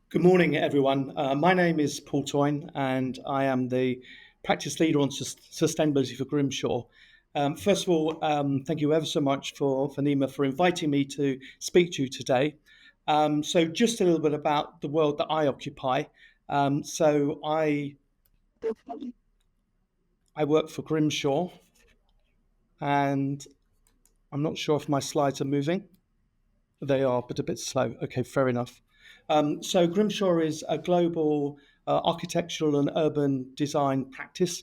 Good morning, everyone. My name is Paul Toyne, and I am the practice leader on sustainability for Grimshaw. First of all, thank you ever so much for Nima for inviting me to speak to you today. So, just a little bit about the world that I occupy. I work for Grimshaw, and I'm not sure if my slides are moving. They are, but a bit slow. Okay, fair enough. So Grimshaw is a global architectural and urban design practice.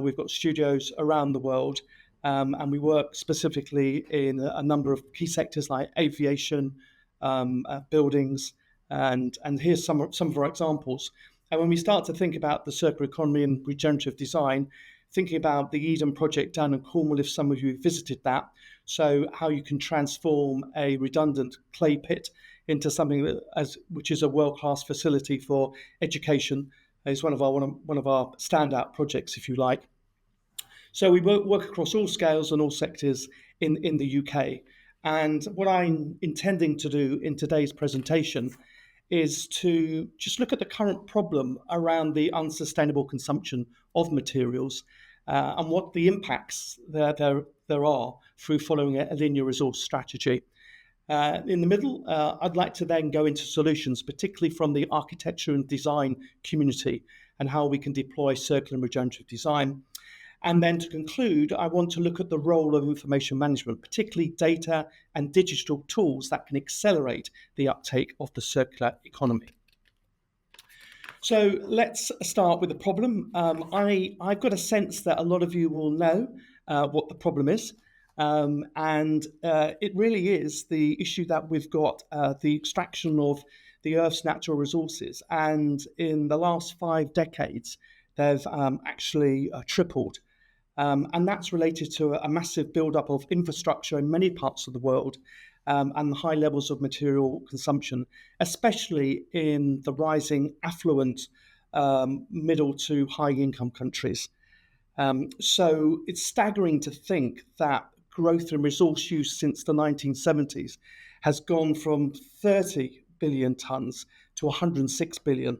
We've got studios around the world, and we work specifically in a number of key sectors like aviation, buildings, and here's some of our examples. And when we start to think about the circular economy and regenerative design, thinking about the Eden project down in Cornwall, if some of you visited that, so how you can transform a redundant clay pit into something which is a world-class facility for education is one of our standout projects, if you like. So we work across all scales and all sectors in the UK. And what I'm intending to do in today's presentation is to just look at the current problem around the unsustainable consumption of materials and what the impacts there are through following a linear resource strategy. In the middle, I'd like to then go into solutions, particularly from the architecture and design community, and how we can deploy circular and regenerative design. And then to conclude, I want to look at the role of information management, particularly data and digital tools that can accelerate the uptake of the circular economy. So let's start with the problem. I've got a sense that a lot of you will know what the problem is. And it really is the issue that we've got, the extraction of the Earth's natural resources. And in the last 5 decades, they've actually tripled. And that's related to a massive buildup of infrastructure in many parts of the world and the high levels of material consumption, especially in the rising affluent middle to high income countries. So it's staggering to think that growth in resource use since the 1970s has gone from 30 billion tonnes to 106 billion.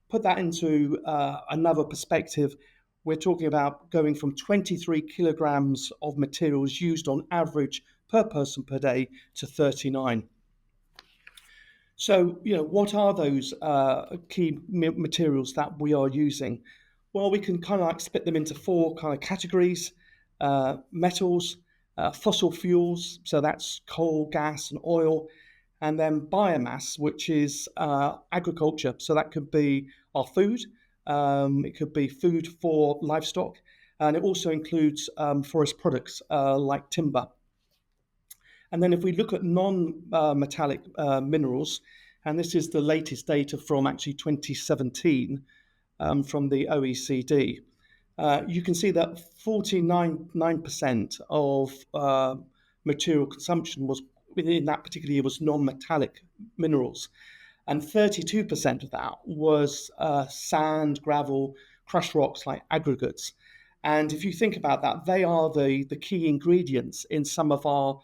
Put that into another perspective, we're talking about going from 23 kilograms of materials used on average per person per day to 39. So, what are those key materials that we are using? Well, we can kind of like split them into 4 kind of categories: metals, fossil fuels, so that's coal, gas, and oil, and then biomass, which is agriculture. So that could be our food, it could be food for livestock, and it also includes forest products like timber. And then if we look at non-metallic minerals, and this is the latest data from actually 2017 from the OECD, you can see that 49% of material consumption was within that particular year was non-metallic minerals, and 32% of that was sand, gravel, crushed rocks like aggregates. And if you think about that, they are the key ingredients in some of our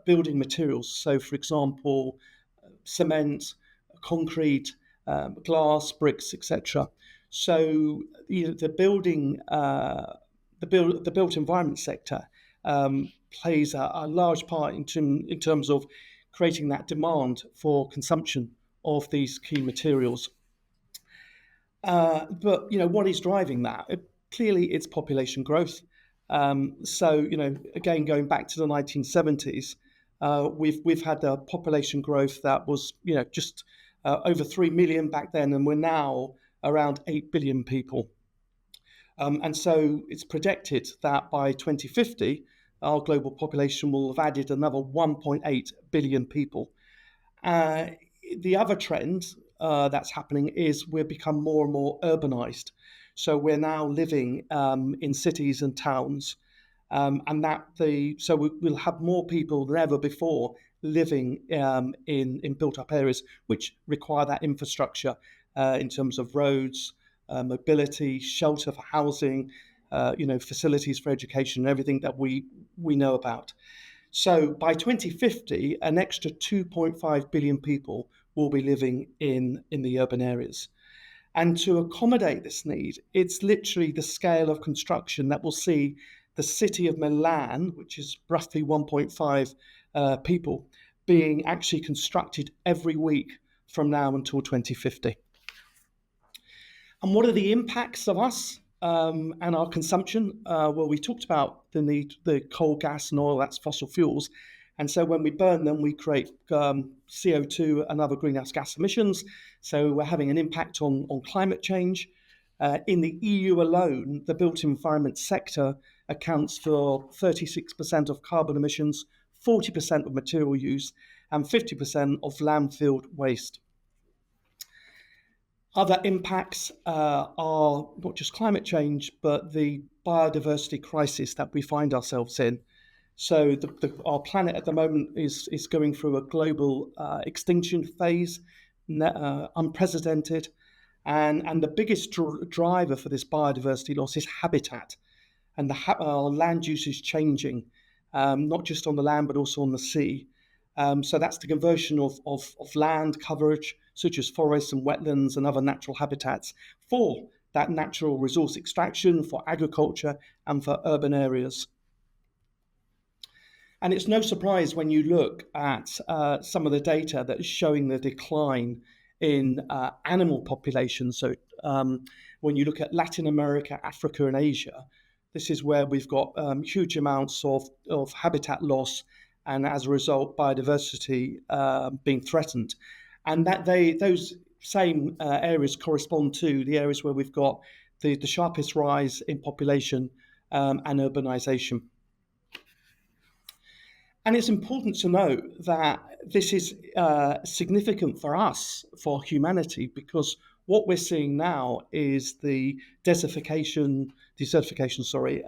building materials. So, for example, cement, concrete, glass, bricks, etc. So, the built environment sector plays a large part in terms of creating that demand for consumption of these key materials. But what is driving that? Clearly, it's population growth. So again, going back to the 1970s, we've had a population growth that was just over 3 million back then, and we're now around 8 billion people. And so it's projected that by 2050, our global population will have added another 1.8 billion people. The other trend that's happening is we've become more and more urbanized. So we're now living in cities and towns, so we'll have more people than ever before living in built-up areas, which require that infrastructure in terms of roads, mobility, shelter for housing, facilities for education, and everything that we know about. So by 2050, an extra 2.5 billion people will be living in the urban areas. And to accommodate this need, it's literally the scale of construction that will see the city of Milan, which is roughly 1.5 people, being actually constructed every week from now until 2050. And what are the impacts of us and our consumption? Well, we talked about the need, the coal, gas, and oil, that's fossil fuels. And so when we burn them, we create CO2 and other greenhouse gas emissions. So we're having an impact on climate change. In the EU alone, the built environment sector accounts for 36% of carbon emissions, 40% of material use, and 50% of landfill waste. Other impacts are not just climate change, but the biodiversity crisis that we find ourselves in. So our planet at the moment is going through a global extinction phase, unprecedented, and the biggest driver for this biodiversity loss is habitat, and our land use is changing, not just on the land but also on the sea. So that's the conversion of land coverage, such as forests and wetlands and other natural habitats, for that natural resource extraction, for agriculture, and for urban areas. And it's no surprise when you look at some of the data that is showing the decline in animal populations. So when you look at Latin America, Africa, and Asia, this is where we've got huge amounts of habitat loss, and as a result, biodiversity being threatened. And that those same areas correspond to the areas where we've got the sharpest rise in population and urbanization. And it's important to note that this is significant for us, for humanity, because what we're seeing now is the desertification,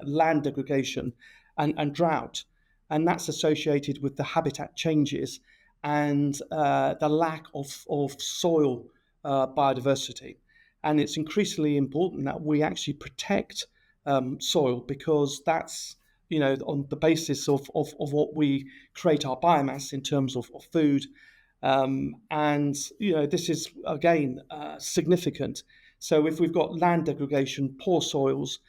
land degradation and drought. And that's associated with the habitat changes and the lack of soil biodiversity. And it's increasingly important that we actually protect soil, because that's, on the basis of what we create our biomass in terms of food. And this is, again, significant. So if we've got land degradation, poor soils,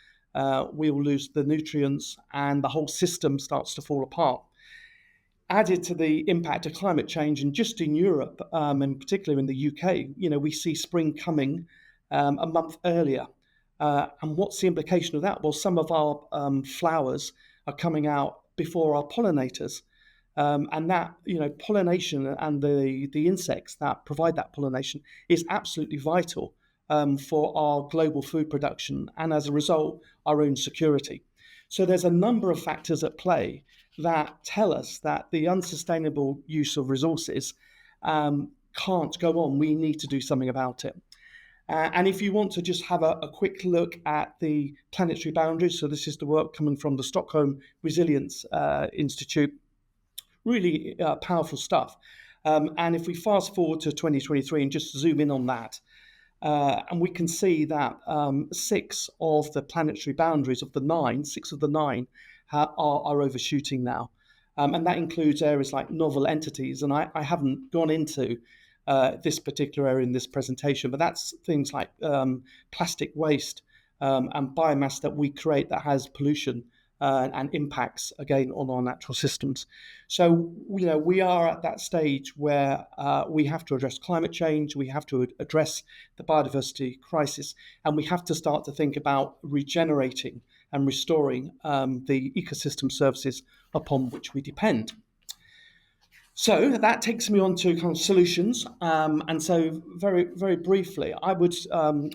we will lose the nutrients and the whole system starts to fall apart. Added to the impact of climate change, and just in Europe, and particularly in the UK, we see spring coming a month earlier. And what's the implication of that? Well, some of our flowers are coming out before our pollinators. And that, pollination and the insects that provide that pollination is absolutely vital for our global food production, and as a result, our own security. So there's a number of factors at play that tell us that the unsustainable use of resources can't go on. We need to do something about it. And if you want to just have a quick look at the planetary boundaries, so this is the work coming from the Stockholm Resilience Institute, really powerful stuff. And if we fast forward to 2023 and just zoom in on that, and we can see that 6 of the planetary boundaries of the 9, 6 of the 9 are overshooting now. And that includes areas like novel entities. And I haven't gone into this particular area in this presentation, but that's things like plastic waste and biomass that we create that has pollution and impacts, again, on our natural systems. So, we are at that stage where we have to address climate change, we have to address the biodiversity crisis, and we have to start to think about regenerating and restoring the ecosystem services upon which we depend. So that takes me on to kind of solutions. And so very, very briefly, I would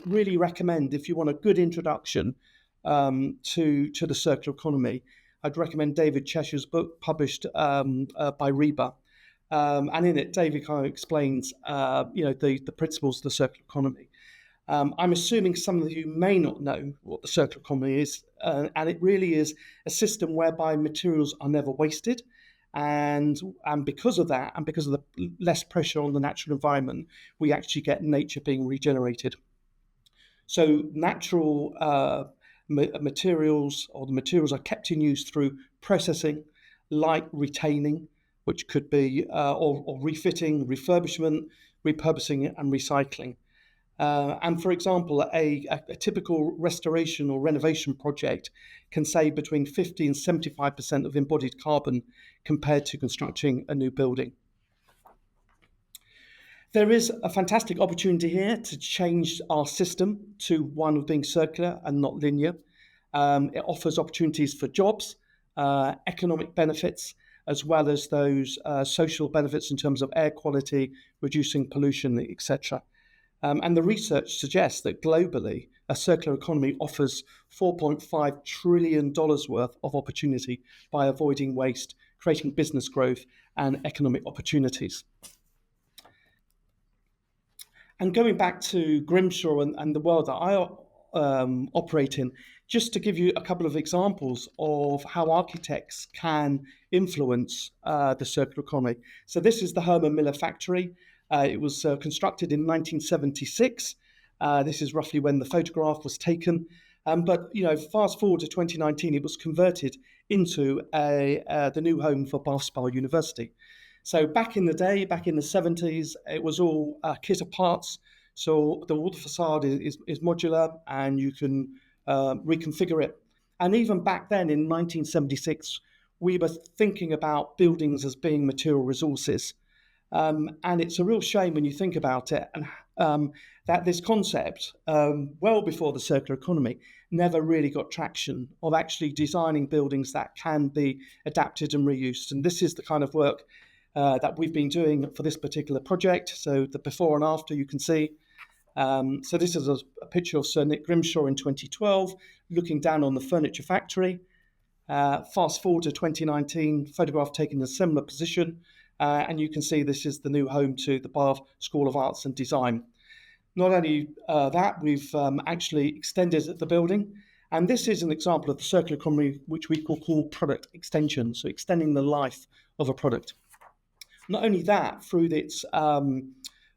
really recommend, if you want a good introduction to the circular economy, I'd recommend David Cheshire's book, published by Reba. And in it, David kind of explains, the principles of the circular economy. I'm assuming some of you may not know what the circular economy is, and it really is a system whereby materials are never wasted. And because of that, and because of the less pressure on the natural environment, we actually get nature being regenerated. So natural materials, or the materials, are kept in use through processing, like retaining, which could be or refitting, refurbishment, repurposing, and recycling. And for example, a typical restoration or renovation project can save between 50 and 75% of embodied carbon compared to constructing a new building. There is a fantastic opportunity here to change our system to one of being circular and not linear. It offers opportunities for jobs, economic benefits, as well as those social benefits in terms of air quality, reducing pollution, etc. And the research suggests that globally, a circular economy offers $4.5 trillion worth of opportunity by avoiding waste, creating business growth and economic opportunities. And going back to Grimshaw and the world that I operate in, just to give you a couple of examples of how architects can influence the circular economy. So this is the Herman Miller factory. It was constructed in 1976. This is roughly when the photograph was taken. But fast forward to 2019, it was converted into the new home for Bath Spa University. So back in the day, back in the 70s, it was all kit of parts. So the water facade is modular, and you can reconfigure it. And even back then in 1976, we were thinking about buildings as being material resources. And it's a real shame when you think about it, and that this concept, well before the circular economy, never really got traction of actually designing buildings that can be adapted and reused. And this is the kind of work that we've been doing for this particular project. So the before and after you can see. So this is a picture of Sir Nick Grimshaw in 2012, looking down on the furniture factory. Fast forward to 2019, photograph taken in a similar position. And you can see this is the new home to the Bath School of Arts and Design. Not only that, we've actually extended the building. And this is an example of the circular economy, which we call product extension, so extending the life of a product. Not only that, through its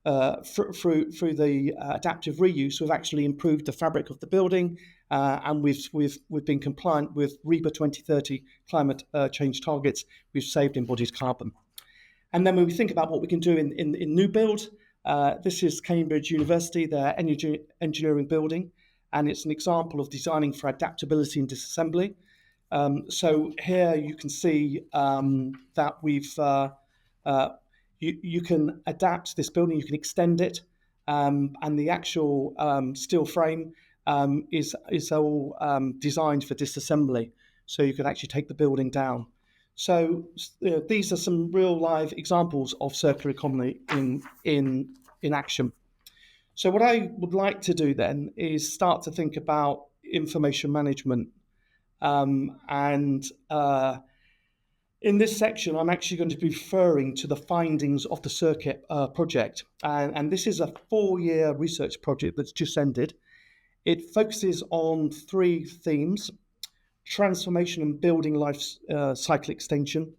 through the adaptive reuse, we've actually improved the fabric of the building, and we've been compliant with REBA 2030 climate change targets. We've saved embodied carbon. And then when we think about what we can do in new build, this is Cambridge University, their energy engineering building, and it's an example of designing for adaptability and disassembly. So here you can see that we've you can adapt this building, you can extend it, and the actual steel frame is all designed for disassembly, so you can actually take the building down. So these are some real live examples of circular economy in action. So what I would like to do then is start to think about information management. In this section, I'm actually going to be referring to the findings of the Circuit project. And this is a 4-year research project that's just ended. It focuses on 3 themes: transformation and building life cycle extension,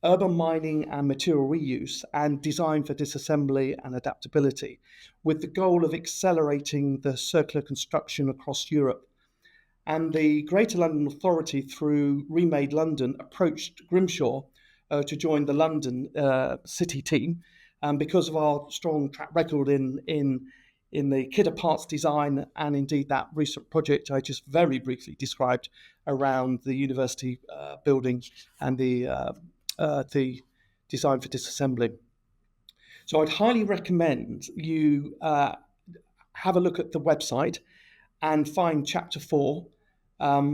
urban mining and material reuse, and design for disassembly and adaptability, with the goal of accelerating the circular construction across Europe. And the Greater London Authority, through Remade London, approached Grimshaw to join the London City team. And because of our strong track record in the kit parts design, and indeed that recent project I just very briefly described around the university building and the design for disassembly. So I'd highly recommend you have a look at the website and find Chapter 4,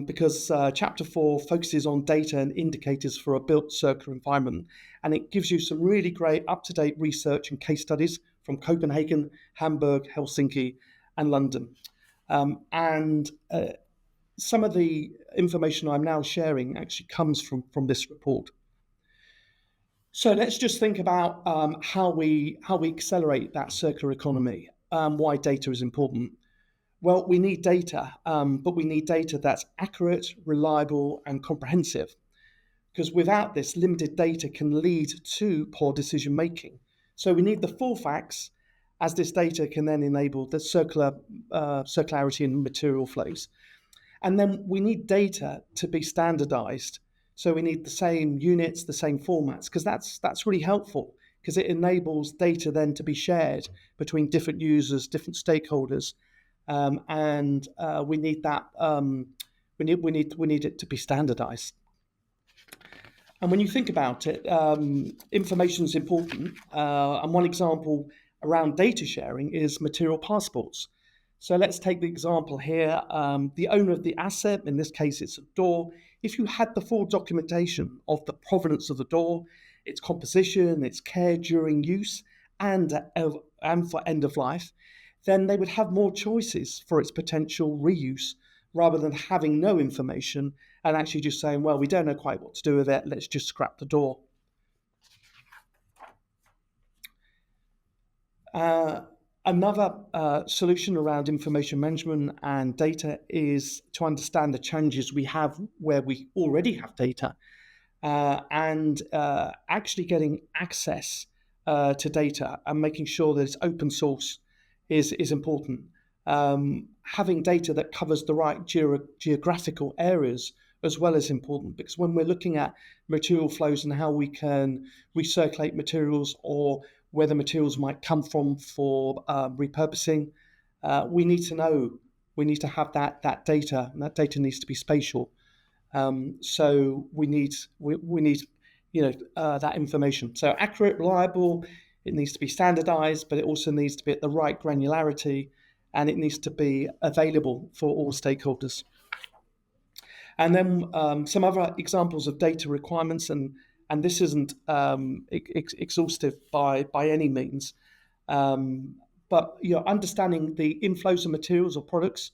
because Chapter 4 focuses on data and indicators for a built circular environment, and it gives you some really great up-to-date research and case studies from Copenhagen, Hamburg, Helsinki, and London. Some of the information I'm now sharing actually comes from this report. So let's just think about how we accelerate that circular economy, why data is important. Well, we need data, but we need data that's accurate, reliable, and comprehensive, because without this, limited data can lead to poor decision making. So we need the full facts, as this data can then enable the circularity in material flows. And then we need data to be standardized So we need the same units, the same formats, because that's really helpful, because it enables data then to be shared between different users, different stakeholders, and we need that. We need it to be standardized. And when you think about it, information is important. And one example around data sharing is material passports. So let's take the example here. The owner of the asset, in this case it's a door, if you had the full documentation of the provenance of the door, its composition, its care during use, and for end of life, then they would have more choices for its potential reuse rather than having no information and actually just saying, well, we don't know quite what to do with it, let's just scrap the door. Another solution around information management and data is to understand the challenges we have where we already have data, and actually getting access to data and making sure that it's open source is important. Having data that covers the right geographical areas as well is important, because when we're looking at material flows and how we can recirculate materials or where the materials might come from for repurposing, we need to know, we need to have that data, and that data needs to be spatial. So we need that information. So accurate, reliable. It needs to be standardized, but it also needs to be at the right granularity, and it needs to be available for all stakeholders. And then some other examples of data requirements, and this isn't exhaustive by any means, but understanding the inflows of materials or products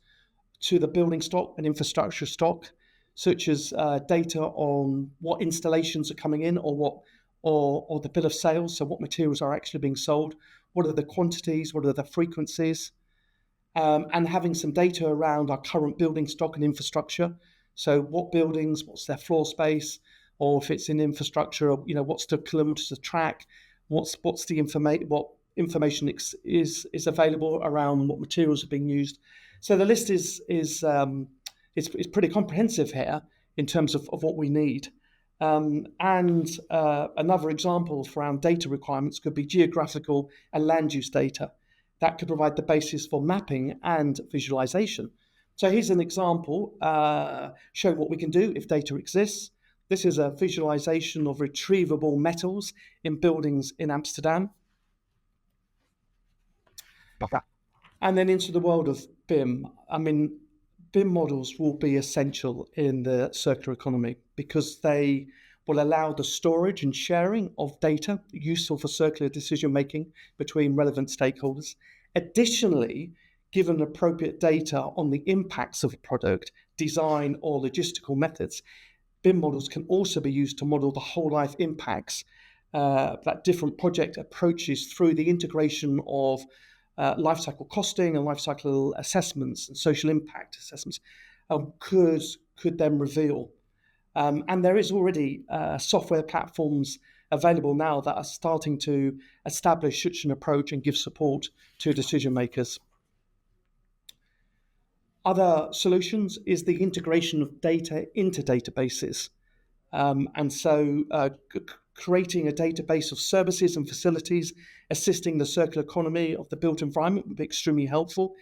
to the building stock and infrastructure stock, such as data on what installations are coming in or the bill of sales, so what materials are actually being sold, what are the quantities, what are the frequencies, and having some data around our current building stock and infrastructure. So what buildings, what's their floor space, or if it's in infrastructure, what's the kilometers of track, what's the what information is available around what materials are being used. So the list is pretty comprehensive here in terms of what we need. And another example around data requirements could be geographical and land use data. That could provide the basis for mapping and visualization. So here's an example showing what we can do if data exists. This is a visualization of retrievable metals in buildings in Amsterdam. And then into the world of BIM. I mean, BIM models will be essential in the circular economy because they will allow the storage and sharing of data useful for circular decision making between relevant stakeholders. Additionally, given appropriate data on the impacts of a product, design, or logistical methods, BIM models can also be used to model the whole life impacts that different project approaches through the integration of lifecycle costing and lifecycle assessments and social impact assessments could then reveal. And there is already software platforms available now that are starting to establish such an approach and give support to decision makers. Other solutions is the integration of data into databases. And so creating a database of services and facilities assisting the circular economy of the built environment would be extremely helpful.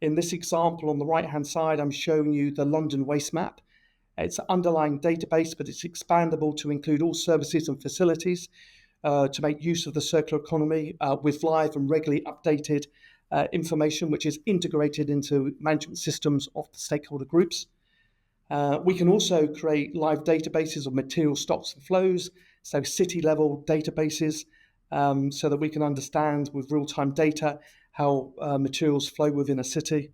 In this example on the right-hand side, I'm showing you the London Waste Map. It's an underlying database, but it's expandable to include all services and facilities to make use of the circular economy with live and regularly updated information, which is integrated into management systems of the stakeholder groups. We can also create live databases of material stocks and flows, so city-level databases, so that we can understand with real-time data how materials flow within a city.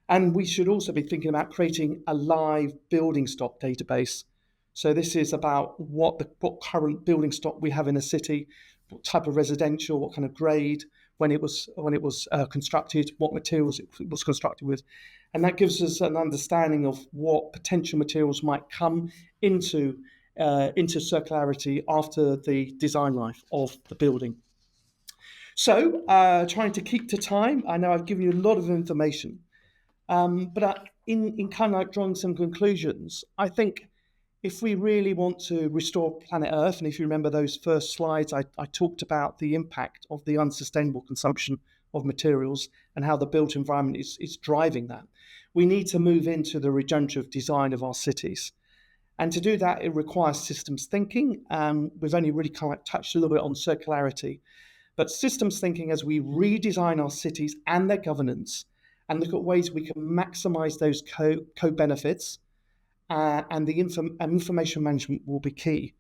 And we should also be thinking about creating a live building stock database. So this is about what current building stock we have in a city, what type of residential, what kind of grade, when it was constructed, what materials it was constructed with. And that gives us an understanding of what potential materials might come into circularity after the design life of the building. So trying to keep to time, I know I've given you a lot of information, but in kind of like drawing some conclusions, I think if we really want to restore planet Earth, and if you remember those first slides, I talked about the impact of the unsustainable consumption of materials and how the built environment is driving that. We need to move into the regenerative design of our cities. And to do that, it requires systems thinking. We've only really kind of touched a little bit on circularity, but systems thinking as we redesign our cities and their governance and look at ways we can maximize those co-benefits, and the information management will be key.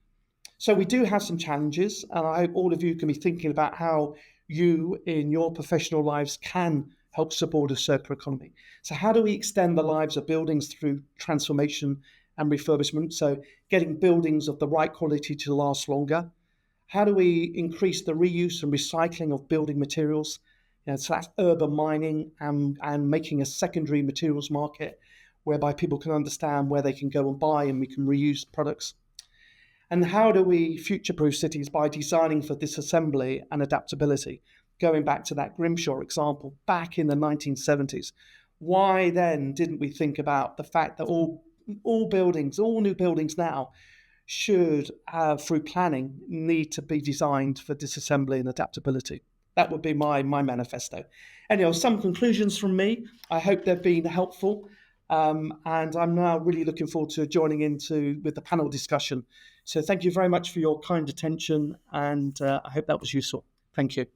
So we do have some challenges, and I hope all of you can be thinking about how you in your professional lives can help support a circular economy. So how do we extend the lives of buildings through transformation and refurbishment? So getting buildings of the right quality to last longer. How do we increase the reuse and recycling of building materials? So that's urban mining and making a secondary materials market whereby people can understand where they can go and buy and we can reuse products. And how do we future-proof cities? By designing for disassembly and adaptability. Going back to that Grimshaw example back in the 1970s, why then didn't we think about the fact that all new buildings now should, through planning, need to be designed for disassembly and adaptability? That would be my manifesto. Anyhow, some conclusions from me. I hope they've been helpful. And I'm now really looking forward to joining with the panel discussion. So thank you very much for your kind attention, and I hope that was useful. Thank you.